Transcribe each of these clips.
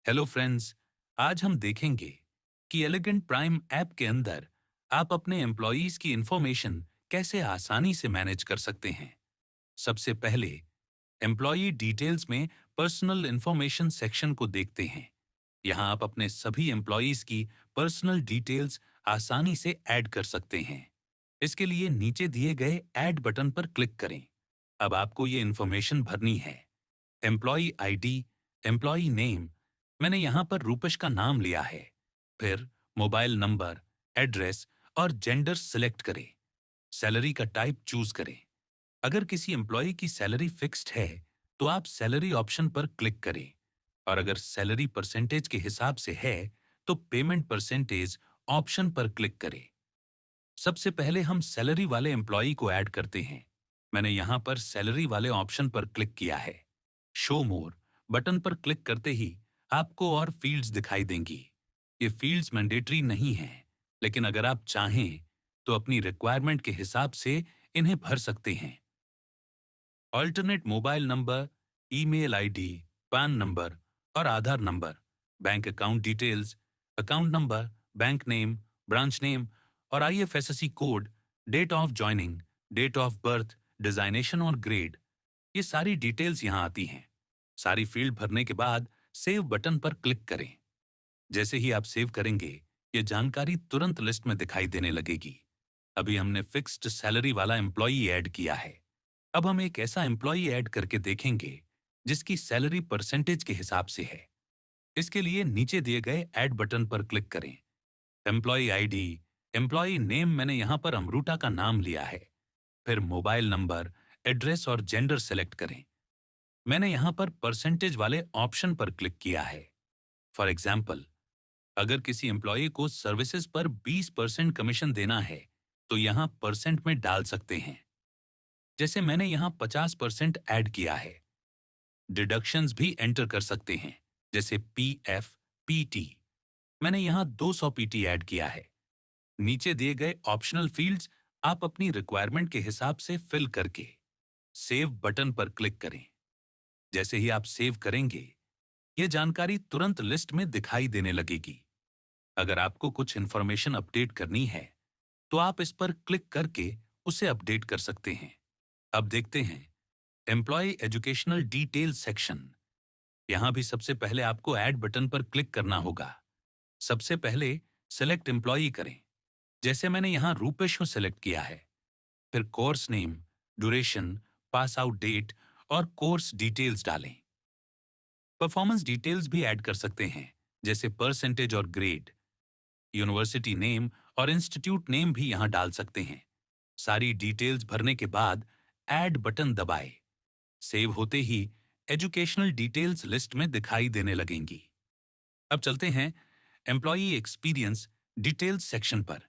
Hello friends. आज हम देखेंगे कि एलिगेंट प्राइम ऐप के अंदर आप अपने एम्प्लॉयज की इंफॉर्मेशन कैसे आसानी से मैनेज कर सकते हैं। सबसे पहले एम्प्लॉई डिटेल्स में पर्सनल इंफॉर्मेशन सेक्शन को देखते हैं। यहाँ आप अपने सभी एम्प्लॉयज की पर्सनल डिटेल्स आसानी से ऐड कर सकते हैं। इसके लिए नीचे दिए गए ऐड बटन पर क्लिक करें। अब आपको ये इंफॉर्मेशन भरनी है। एम्प्लॉई आईडी, एम्प्लॉई नेम, मैंने यहाँ पर रूपेश का नाम लिया है। फिर मोबाइल नंबर, एड्रेस और जेंडर सिलेक्ट करें। सैलरी का टाइप चूज करें। अगर किसी एम्प्लॉय की सैलरी फिक्स्ड है तो आप सैलरी ऑप्शन पर क्लिक करें, और अगर सैलरी परसेंटेज के हिसाब से है तो पेमेंट परसेंटेज ऑप्शन पर क्लिक करें। सबसे पहले हम सैलरी वाले एम्प्लॉय को ऐड करते हैं। मैंने यहाँ पर सैलरी वाले ऑप्शन पर क्लिक किया है। शो मोर बटन पर क्लिक करते ही आपको और फील्ड्स दिखाई देंगी। ये फील्ड्स मैंडेटरी नहीं हैं, लेकिन अगर आप चाहें तो अपनी रिक्वायरमेंट के हिसाब से इन्हें भर सकते हैं। Alternate mobile number, email ID, PAN number और Aadhaar number, bank account details, account number, bank name, branch name और IFSC code, date of joining, date of birth, designation और ग्रेड, ये सारी डिटेल्स यहाँ आती हैं। सारी फील्ड भरने के बाद सेव बटन पर क्लिक करें। जैसे ही आप सेव करेंगे, ये जानकारी तुरंत लिस्ट में दिखाई देने लगेगी। अभी हमने फिक्स्ड सैलरी वाला एम्प्लॉई ऐड किया है। अब हम एक ऐसा एम्प्लॉई ऐड करके देखेंगे जिसकी सैलरी परसेंटेज के हिसाब से है। इसके लिए नीचे दिए गए ऐड बटन पर क्लिक करें। एम्प्लॉई आईडी, एम्प्लॉई नेम, मैंने यहाँ पर अमरूटा का नाम लिया है। फिर मोबाइल नंबर, एड्रेस और जेंडर सेलेक्ट करें। मैंने यहाँ पर परसेंटेज वाले ऑप्शन पर क्लिक किया है। फॉर एग्जाम्पल, अगर किसी एम्प्लॉय को सर्विसेज पर 20% कमीशन देना है तो यहाँ परसेंट में डाल सकते हैं। जैसे मैंने यहाँ 50% ऐड किया है। डिडक्शंस भी एंटर कर सकते हैं, जैसे पीएफ, पीटी। मैंने यहाँ 200 पीटी ऐड किया है। नीचे दिए गए ऑप्शनल फील्ड्स आप अपनी रिक्वायरमेंट के हिसाब से फिल करके सेव बटन पर क्लिक करें। जैसे ही आप सेव करेंगे, ये जानकारी तुरंत लिस्ट में दिखाई देने लगेगी। अगर आपको कुछ इंफॉर्मेशन अपडेट करनी है तो आप इस पर क्लिक करके उसे अपडेट कर सकते हैं। अब देखते हैं एम्प्लॉय एजुकेशनल डिटेल सेक्शन। यहां भी सबसे पहले आपको ऐड बटन पर क्लिक करना होगा। सबसे पहले सेलेक्ट एम्प्लॉय करें। जैसे मैंने यहां रूपेश को सेलेक्ट किया है। फिर course name, duration, pass out date और कोर्स डिटेल्स डालें। परफॉर्मेंस डिटेल्स भी ऐड कर सकते हैं, जैसे परसेंटेज और ग्रेड। यूनिवर्सिटी नेम और इंस्टीट्यूट नेम भी यहां डाल सकते हैं। सारी डिटेल्स भरने के बाद ऐड बटन दबाएं। सेव होते ही एजुकेशनल डिटेल्स लिस्ट में दिखाई देने लगेंगी। अब चलते हैं एम्प्लॉई एक्सपीरियंस डिटेल्स सेक्शन पर।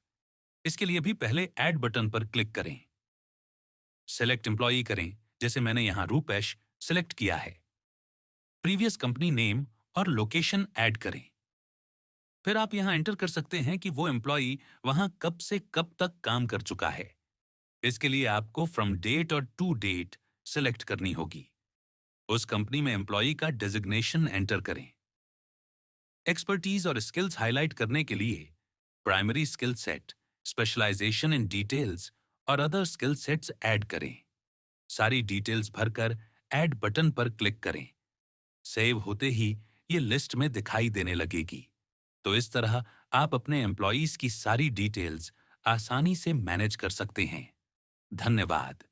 इसके लिए भी पहले ऐड बटन पर क्लिक करें। सेलेक्ट एम्प्लॉई करें, जैसे मैंने यहां रूपेश सेलेक्ट किया है। प्रीवियस कंपनी नेम और लोकेशन ऐड करें। फिर आप यहां एंटर कर सकते हैं कि वो एम्प्लॉई वहां कब से कब तक काम कर चुका है। इसके लिए आपको फ्रॉम डेट और टू डेट सिलेक्ट करनी होगी। उस कंपनी में एम्प्लॉई का डेजिग्नेशन एंटर करें। एक्सपर्टीज और स्किल्स हाईलाइट करने के लिए primary skill set, specialisation in details और अदर स्किल सेट्स ऐड करें। सारी डिटेल्स भरकर ऐड बटन पर क्लिक करें। सेव होते ही ये लिस्ट में दिखाई देने लगेगी। तो इस तरह आप अपने एम्प्लॉयज की सारी डिटेल्स आसानी से मैनेज कर सकते हैं। धन्यवाद।